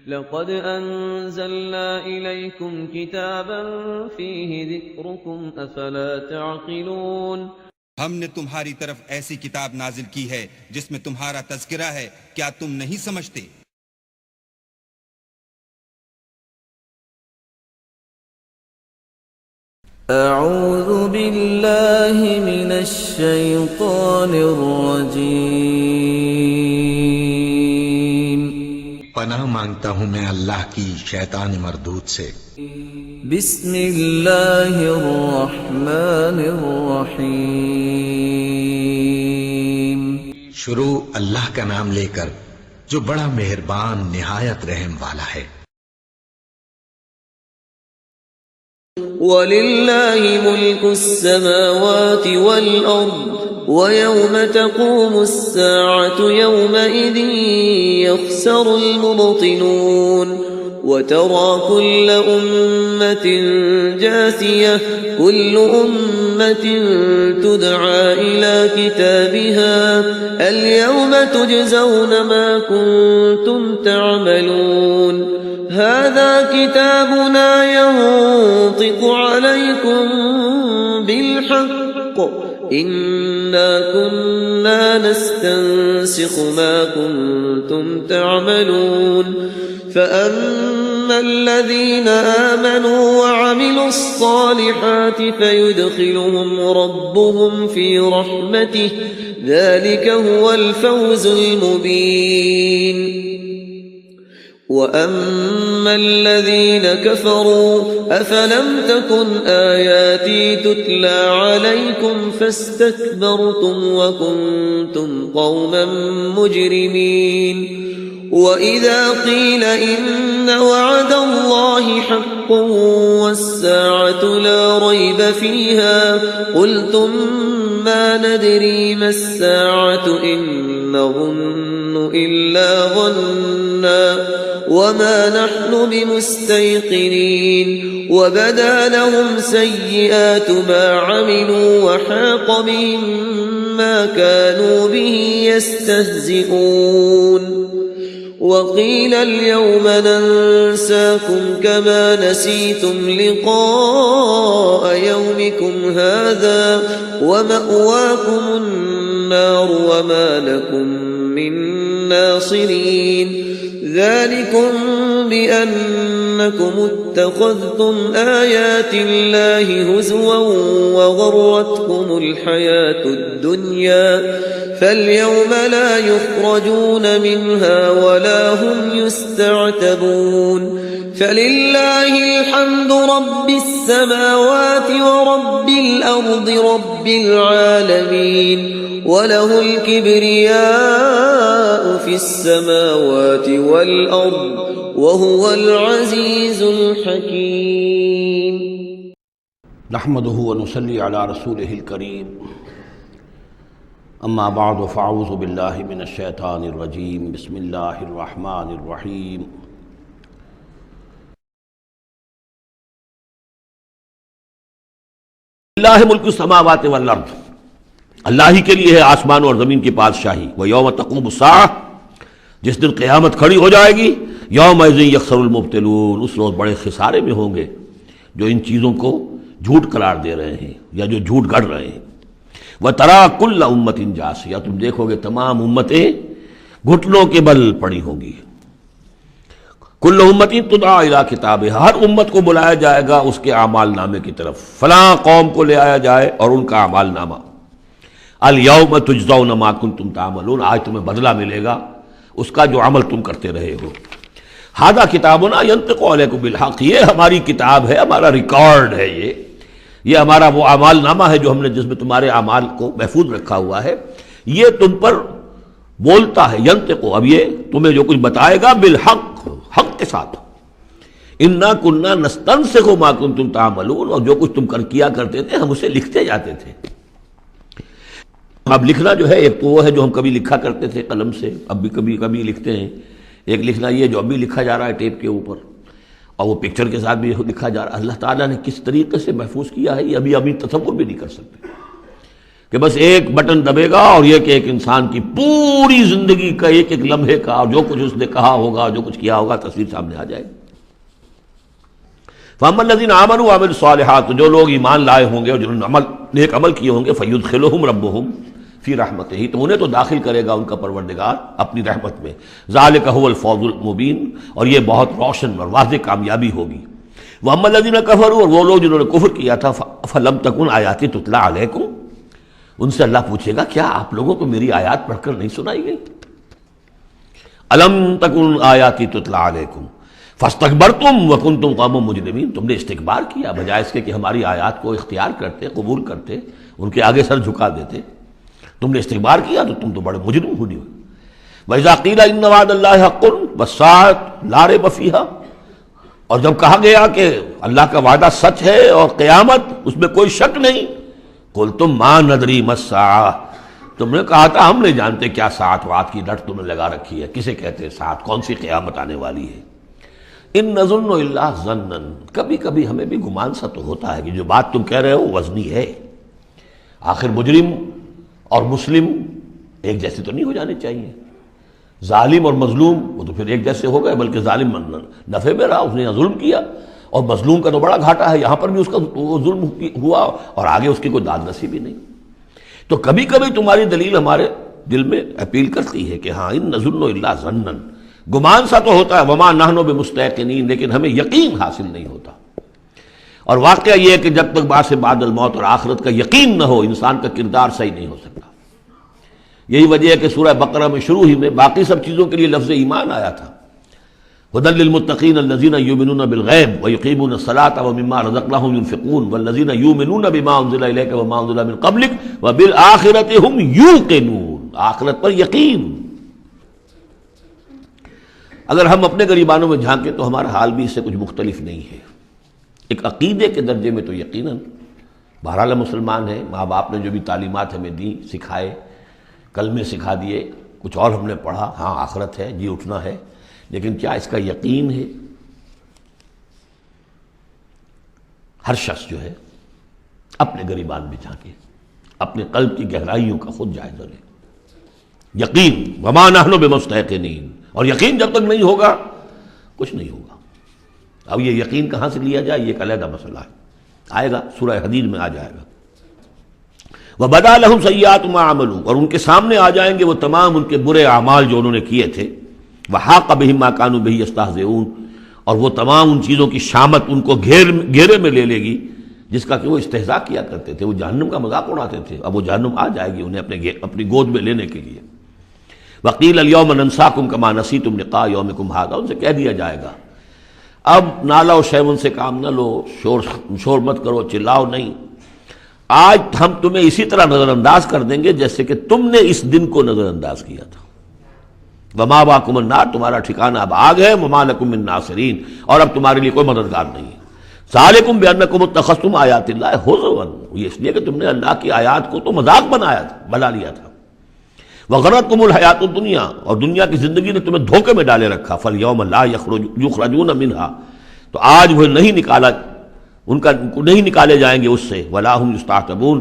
لقد أنزلنا إليكم كتابا فيه ذكركم أفلا تعقلون ہم نے تمہاری طرف ایسی کتاب نازل کی ہے جس میں تمہارا تذکرہ ہے، کیا تم نہیں سمجھتے؟ اعوذ باللہ من الشیطان الرجیم، پناہ مانگتا ہوں میں اللہ کی شیطان مردود سے۔ بسم اللہ الرحمن الرحیم، شروع اللہ کا نام لے کر جو بڑا مہربان نہایت رحم والا ہے۔ وَلِلَّهِ مُلْكُ السَّمَاوَاتِ وَالْأَرْضِ وَيَوْمَ تَقُومُ السَّاعَةُ يَوْمَئِذٍ يَخْسَرُ الْمُبْطِلُونَ وَتَرَى كُلَّ أُمَّةٍ جَاثِيَةً كُلُّ أُمَّةٍ تُدْعَى إِلَى كِتَابِهَا الْيَوْمَ تُجْزَوْنَ مَا كُنتُمْ تَعْمَلُونَ هذا كتابنا ينطق عليكم بالحق إنا كنا نستنسخ ما كنتم تعملون فأما الذين آمنوا وعملوا الصالحات فيدخلهم ربهم في رحمته ذلك هو الفوز المبين وَأَمَّا الَّذِينَ كَفَرُوا أَفَلَمْ تَكُنْ آيَاتِي تُتْلَى عَلَيْكُمْ فَاسْتَكْبَرْتُمْ وَكُنْتُمْ قَوْمًا مُجْرِمِينَ وَإِذَا قِيلَ إِنَّ وَعْدَ اللَّهِ حَقٌّ وَالسَّاعَةُ لَا رَيْبَ فِيهَا قُلْتُمْ مَا نَدْرِي مَا السَّاعَةُ إِن نَّظُنُّ إِلَّا ظَنًّا وَمَا نَحْنُ بِمُسْتَيْقِنِينَ وَبَدَا لَهُمْ سَيِّئَاتُ مَا عَمِلُوا وَحَاقَ بِهِم مَّا كَانُوا بِهِ يَسْتَهْزِئُونَ وَقِيلَ الْيَوْمَ نَنسَاكُمْ كَمَا نَسِيتُمْ لِقَاءَ يَوْمِكُمْ هَٰذَا وَمَأْوَاكُمُ النَّارُ وَمَا لَكُم مِّن نَّاصِرِينَ ذَلِكُمْ بِأَنَّكُمُ اتَّخَذْتُمْ آيَاتِ اللَّهِ هُزُوًا وَغَرَّتْكُمُ الْحَيَاةُ الدُّنْيَا فَالْيَوْمَ لَا يُخْرَجُونَ مِنْهَا وَلَا هُمْ يُسْتَعْتَبُونَ فَلِلَّهِ الْحَمْدُ رَبِّ السَّمَاوَاتِ وَرَبِّ الْأَرْضِ رَبِّ الْعَالَمِينَ وَلَهُ الْكِبْرِيَاءُ فِي السَّمَاوَاتِ وَالْأَرْضِ وَهُوَ الْعَزِيزُ الْحَكِيمُ نحمده ونصلي على رسوله الكريم اما بعد فاعوذ بالله من الشيطان الرجيم بسم الله الرحمن الرحيم للہ ملک السماوات والارض، اللہ ہی کے لیے ہے آسمان اور زمین کی بادشاہی۔ وَيَوْمَ تَقُومُ السَّاعَةُ، جس دن قیامت کھڑی ہو جائے گی، یومئذ یخسر المبطلون، اس روز بڑے خسارے میں ہوں گے جو ان چیزوں کو جھوٹ قرار دے رہے ہیں یا جو جھوٹ گڑھ رہے ہیں۔ وَتَرَى كُلَّ أُمَّةٍ جَاثِيَةً، تم دیکھو گے تمام امتیں گھٹنوں کے بل پڑی ہوں گی۔ کل امت تدعا الی کتابہا، ہر امت کو بلایا جائے گا اس کے اعمال نامے کی طرف، فلاں قوم کو لے آیا جائے اور ان کا اعمال نامہ۔ الیوم تجزون ما کنتم تعملون، آج تمہیں بدلہ ملے گا اس کا جو عمل تم کرتے رہے ہو۔ ھذا کتابنا ینطق علیکم بالحق، یہ ہماری کتاب ہے، ہمارا ریکارڈ ہے، یہ ہمارا وہ اعمال نامہ ہے جو ہم نے جس میں تمہارے اعمال کو محفوظ رکھا ہوا ہے، یہ تم پر بولتا ہے۔ ینطق، اب یہ تمہیں جو کچھ بتائے گا بالحق، حق کے ساتھ۔ انا کننا نستنسخ ما کنتم تعملون، اور جو کچھ تم کیا کرتے تھے ہم اسے لکھتے جاتے تھے۔ اب لکھنا جو ہے ایک تو وہ ہے جو ہم کبھی لکھا کرتے تھے قلم سے، اب بھی کبھی لکھتے ہیں۔ ایک لکھنا یہ جو اب بھی لکھا جا رہا ہے ٹیپ کے اوپر، اور وہ پکچر کے ساتھ بھی لکھا جا رہا ہے۔ اللہ تعالیٰ نے کس طریقے سے محفوظ کیا ہے یہ ابھی تصور بھی نہیں کر سکتے۔ کہ بس ایک بٹن دبے گا اور یہ کہ ایک انسان کی پوری زندگی کا ایک ایک لمحے کا اور جو کچھ اس نے کہا ہوگا جو کچھ کیا ہوگا تصویر سامنے آ جائے گی. فَأَمَّا الَّذِينَ آمَنُوا وَعَمِلُوا الصَّالِحَاتِ، جو لوگ ایمان لائے ہوں گے اور جنہوں نے نیک عمل کیے ہوں گے، فَيُدْخِلُهُمْ رَبُّهُمْ فِي رَحْمَتِهِ، تو انہیں تو داخل کرے گا ان کا پروردگار اپنی رحمت میں. ذَلِكَ هُوَ الْفَوْزُ الْمُبِينُ، اور یہ بہت روشن اور واضح کامیابی ہوگی. وَأَمَّا الَّذِينَ كَفَرُوا، اور وہ لوگ جنہوں نے کفر کیا تھا، فَلَمْ تَكُنْ آيَاتِي تُتْلَىٰ عَلَيْكُمْ، ان سے اللہ پوچھے گا کیا آپ لوگوں کو میری آیات پڑھ کر نہیں سنائی گئی؟ أَلَمْ تَكُنْ آيَاتِي تُتْلَىٰ عَلَيْكُمْ فَاسْتَكْبَرْتُمْ وَكُنْتُمْ قَوْمًا مُجْرِمِينَ، تم نے استکبار کیا بجائے اس کے کہ ہماری آیات کو اختیار کرتے، قبول کرتے، ان کے آگے سر جھکا دیتے. تم نے استکبار کیا تو تم تو بڑے مجرم ہوئے. وَإِذَا قِيلَ إِنَّ وَعْدَ اللَّهِ حَقٌّ وَالسَّاعَةُ لَا رَيْبَ فِيهَا، اور جب کہا گیا کہ اللہ کا وعدہ سچ ہے اور قیامت اس میں کوئی شک نہیں، قُلْتُمْ مَا نَدْرِي مَا السَّاعَةُ، تم نے کہا تھا ہم نہیں جانتے کیا ساعت وعد کی ڈٹ تم نے لگا رکھی ہے، کسے کہتے ہیں ساعت، کون سی قیامت آنے والی ہے. ان نظن الا ظنا، کبھی کبھی ہمیں بھی گمان سا تو ہوتا ہے کہ جو بات تم کہہ رہے ہو وزنی ہے. آخر مجرم اور مسلم ایک جیسے تو نہیں ہو جانے چاہیے. ظالم اور مظلوم وہ تو پھر ایک جیسے ہو گئے، بلکہ ظالم نفع میں رہا، اس نے ظلم کیا، اور مظلوم کا تو بڑا گھاٹا ہے، یہاں پر بھی اس کا ظلم ہوا اور آگے اس کی کوئی داد نصیبی نہیں. تو کبھی کبھی تمہاری دلیل ہمارے دل میں اپیل کرتی ہے کہ ہاں ان نظن الا ظنا، گمان سا تو ہوتا ہے، وما نحن بمستيقنين، لیکن ہمیں یقین حاصل نہیں ہوتا. اور واقعہ یہ ہے کہ جب تک بعث بعد الموت اور آخرت کا یقین نہ ہو انسان کا کردار صحیح نہیں ہو سکتا. یہی وجہ ہے کہ سورہ بقرہ میں شروع ہی میں باقی سب چیزوں کے لیے لفظ ایمان آیا تھا. هدى للمتقين الذين يؤمنون بالغیب ويقيمون الصلاة ومما رزقناهم ينفقون والذين يؤمنون بما انزل اليك وما انزل من قبلك وبالآخرة هم يوقنون، آخرت پر یقین. اگر ہم اپنے غریبانوں میں جھانکیں تو ہمارا حال بھی اس سے کچھ مختلف نہیں ہے. ایک عقیدے کے درجے میں تو یقیناً بہرحال مسلمان ہیں، ماں باپ نے جو بھی تعلیمات ہمیں دی، سکھائے، کلمے سکھا دیے، کچھ اور ہم نے پڑھا، ہاں آخرت ہے، جی اٹھنا ہے، لیکن کیا اس کا یقین ہے؟ ہر شخص جو ہے اپنے غریبان میں جھانکے، اپنے قلب کی گہرائیوں کا خود جائزہ لے. یقین وما نحن بمستيقنين، اور یقین جب تک نہیں ہوگا کچھ نہیں ہوگا. اب یہ یقین کہاں سے لیا جائے یہ ایک علیحدہ مسئلہ ہے، آئے گا سورہ حدید میں آ جائے گا. وَبَدَا لَهُمْ سَيِّئَاتُ مَا عَمَلُوا، اور ان کے سامنے آ جائیں گے وہ تمام ان کے برے اعمال جو انہوں نے کیے تھے. وَحَاقَ بِهِم مَا كَانُوا بِهِ يَسْتَهْزِئُونَ، اور وہ تمام ان چیزوں کی شامت ان کو گھیرے میں لے لے گی جس کا کہ وہ استہزاء کیا کرتے تھے، وہ جہنم کا مذاق اڑاتے تھے. اب وہ جہنم آ جائے گی انہیں اپنی گود میں لینے کے لیے. وقیل اليوم ننساکم کما نسیتم لقاء یومکم ھذا، ان سے کہہ دیا جائے گا اب نالا و شیون سے کام نہ لو، شور مت کرو، چلاؤ نہیں، آج ہم تمہیں اسی طرح نظر انداز کر دیں گے جیسے کہ تم نے اس دن کو نظر انداز کیا تھا. ومأواکم النار، تمہارا ٹھکانہ اب آگ ہے. وما لکم من ناصرین، اور اب تمہارے لیے کوئی مددگار نہیں ہے. ذالکم بانکم اتخذتم آیات اللہ ہزوا، یہ اس لیے کہ تم نے اللہ کی آیات کو تو مذاق بنا لیا تھا. وغرتکم الحیات الدنیا، اور دنیا کی زندگی نے تمہیں دھوکے میں ڈالے رکھا. فالیوم لا یخرجون منہا، تو آج وہ نہیں نکالے جائیں گے اس سے. ولا هم یستعتبون،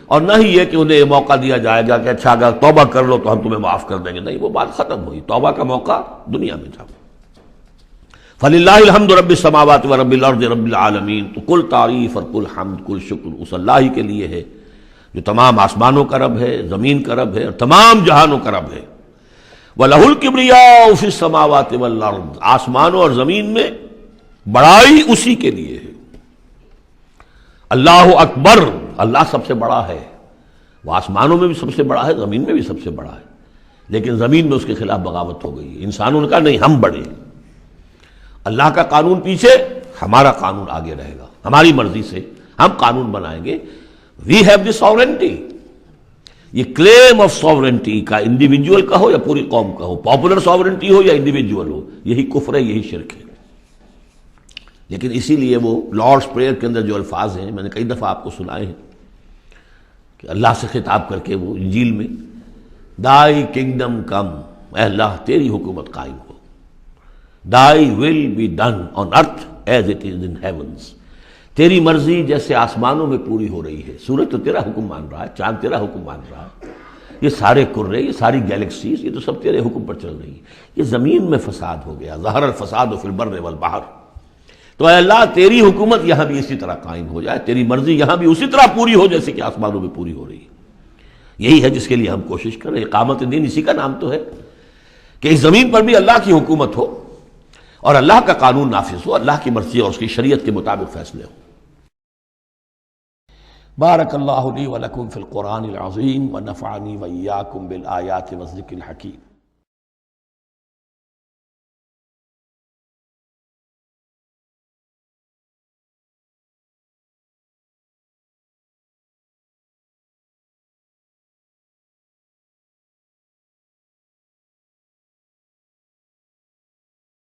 اور نہ ہی یہ کہ انہیں یہ موقع دیا جائے گا کہ اچھا اگر توبہ کر لو تو ہم تمہیں معاف کر دیں گے. نہیں، وہ بات ختم ہوئی، توبہ کا موقع دنیا میں تھا. فللہ الحمد رب السماوات و رب الارض رب العالمین، تو کل تعریف اور کل حمد کل شکر اس اللہ ہی کے لیے ہے جو تمام آسمانوں کا رب ہے، زمین کا رب ہے، اور تمام جہانوں کا رب ہے. وَلَهُ الْكِبْرِيَاءُ فِي السَّمَاوَاتِ وَالْأَرْضِ، آسمانوں اور زمین میں بڑائی اسی کے لیے ہے. اللہ اکبر، اللہ سب سے بڑا ہے. وہ آسمانوں میں بھی سب سے بڑا ہے، زمین میں بھی سب سے بڑا ہے، لیکن زمین میں اس کے خلاف بغاوت ہو گئی. انسانوں نے کہا نہیں ہم بڑے، اللہ کا قانون پیچھے، ہمارا قانون آگے رہے گا، ہماری مرضی سے ہم قانون بنائیں گے. وی ہیو دی ساورنٹی، یہ کلیم آف ساورنٹی کا انڈیویجول کا ہو یا پوری قوم کا ہو، پاپولر ساورنٹی ہو یا انڈیویجول ہو، یہی کفر ہے، یہی شرک ہے. لیکن اسی لیے وہ لارڈس پریئر کے اندر جو الفاظ ہیں میں نے کئی دفعہ آپ کو سنائے ہیں کہ اللہ سے خطاب کر کے وہ انجیل میں دائی کنگڈم کم، اے اللہ تیری حکومت قائم ہو، Thy will be done on earth as it is in heavens. تیری مرضی جیسے آسمانوں میں پوری ہو رہی ہے، سورج تو تیرا حکم مان رہا ہے، چاند تیرا حکم مان رہا ہے، یہ سارے کرے، یہ ساری گیلیکسیز، یہ تو سب تیرے حکم پر چل رہی ہے۔ یہ زمین میں فساد ہو گیا، ظہر الفساد فی البر والبحر، تو اے اللہ تیری حکومت یہاں بھی اسی طرح قائم ہو جائے، تیری مرضی یہاں بھی اسی طرح پوری ہو جیسے کہ آسمانوں میں پوری ہو رہی ہے۔ یہی ہے جس کے لیے ہم کوشش کر رہے ہیں، اقامت دین اسی کا نام تو ہے کہ اس زمین پر بھی اللہ کی حکومت ہو اور اللہ کا قانون نافذ ہو، اللہ کی مرضی اور اس کی شریعت کے مطابق فیصلے ہوں۔ بارک اللہ لی ولکم فی القرآن العظیم ونفعنی وإیاکم بالآیات والذکر الحکیم۔